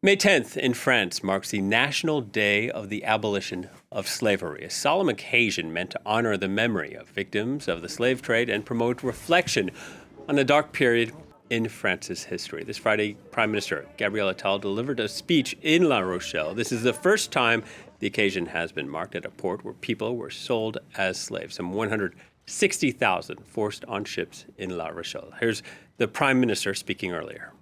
May 10th in France marks the National Day of the Abolition of Slavery, a solemn occasion meant to honor the memory of victims of the slave trade and promote reflection on a dark period in France's history. This Friday, Prime Minister Gabriel Attal delivered a speech in La Rochelle. This is the first time the occasion has been marked at a port where people were sold as slaves, some 160,000 forced on ships in La Rochelle. Here's the Prime Minister speaking earlier.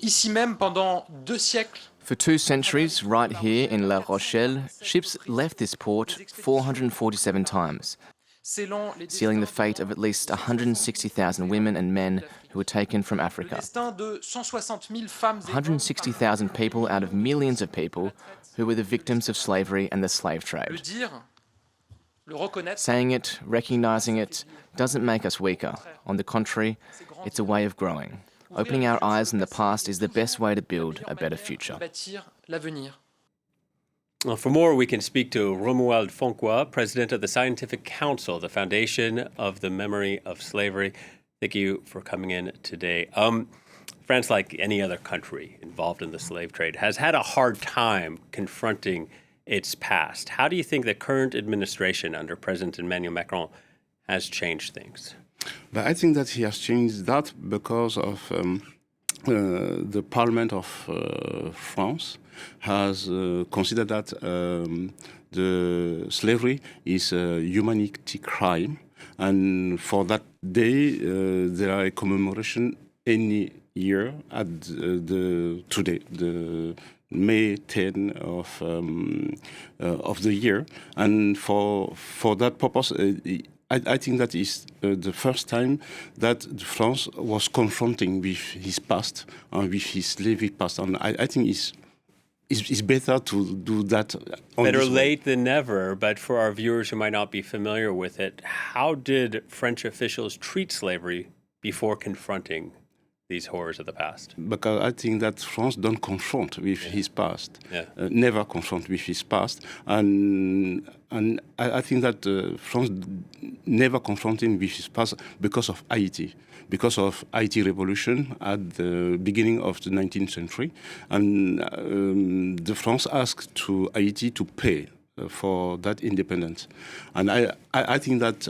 Ici même, pendant 2 siècles, For 2 centuries, right here in La Rochelle, ships left this port 447 times, sealing the fate of at least 160,000 women and men who were taken from Africa. 160,000 people out of millions of people who were the victims of slavery and the slave trade. Saying it, recognizing it, doesn't make us weaker. On the contrary, it's a way of growing. Opening our eyes in the past is the best way to build a better future. Well, for more, we can speak to Romuald Fonkoua, president of the Scientific Council, the Foundation of the Memory of Slavery. Thank you for coming in today. France, like any other country involved in the slave trade, has had a hard time confronting its past. How do you think the current administration under President Emmanuel Macron has changed things? But I think that he has changed that because of the Parliament of France has considered that the slavery is a humanity crime, and for that day there are a commemoration any year at today, the May 10 of the year, and for that purpose. I think that is the first time that France was confronting with his past and with his slavery past, and I think it's better to do that. Better late than never, but for our viewers who might not be familiar with it, how did French officials treat slavery before confronting these horrors of the past? Because I think that France don't confront with his past, never confront with his past, and I think that France never confronting with his past because of Haiti revolution at the beginning of the 19th century, and the France asked to Haiti to pay for that independence, and I think that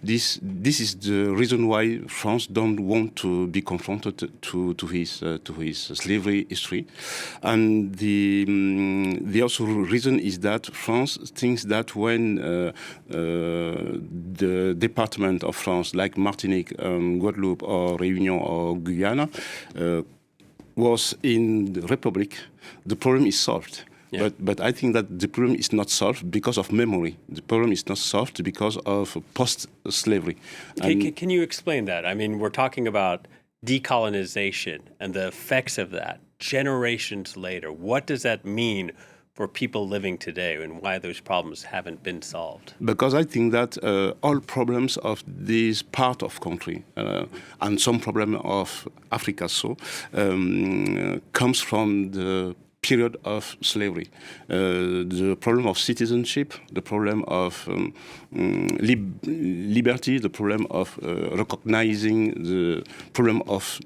this is the reason why France don't want to be confronted to his slavery history, and the also reason is that France thinks that when the department of France like Martinique, Guadeloupe, or Réunion or Guyana was in the Republic, the problem is solved. Yeah. But I think that the problem is not solved because of memory. The problem is not solved because of post-slavery. Can you explain that? I mean, we're talking about decolonization and the effects of that generations later. What does that mean for people living today and why those problems haven't been solved? Because I think that all problems of this part of country and some problem of Africa comes from the period of slavery, the problem of citizenship, the problem of liberty, the problem of recognizing the problem of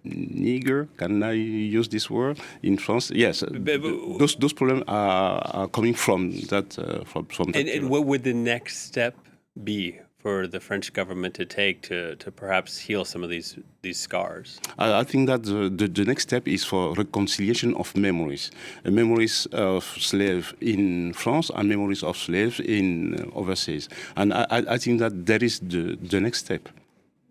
nigger. Can I use this word in France? Yes, those problems are coming from that. From that. And what would the next step be for the French government to take to perhaps heal some of these scars? I think that the next step is for reconciliation of memories of slaves in France and memories of slaves in overseas. And I think that that is the next step.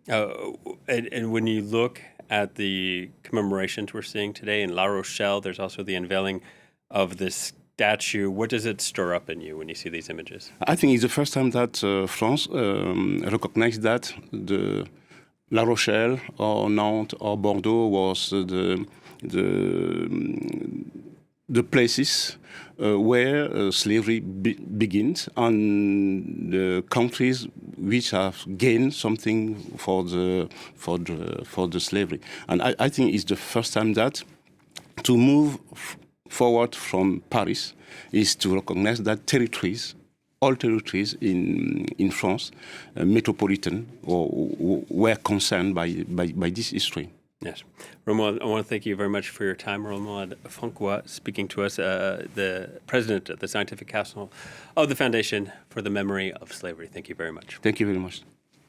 And when you look at the commemorations we're seeing today in La Rochelle, there's also the unveiling of this statue. What does it stir up in you when you see these images? I think it's the first time that France recognized that the La Rochelle or Nantes or Bordeaux was the places where slavery begins, and the countries which have gained something for the slavery. And I think it's the first time that to move forward from Paris is to recognize that all territories in France, metropolitan, were concerned by this history. Yes. Romuald, I want to thank you very much for your time. Romuald Fonkoua speaking to us, the president of the Scientific Council of the Foundation for the Memory of Slavery. Thank you very much. Thank you very much.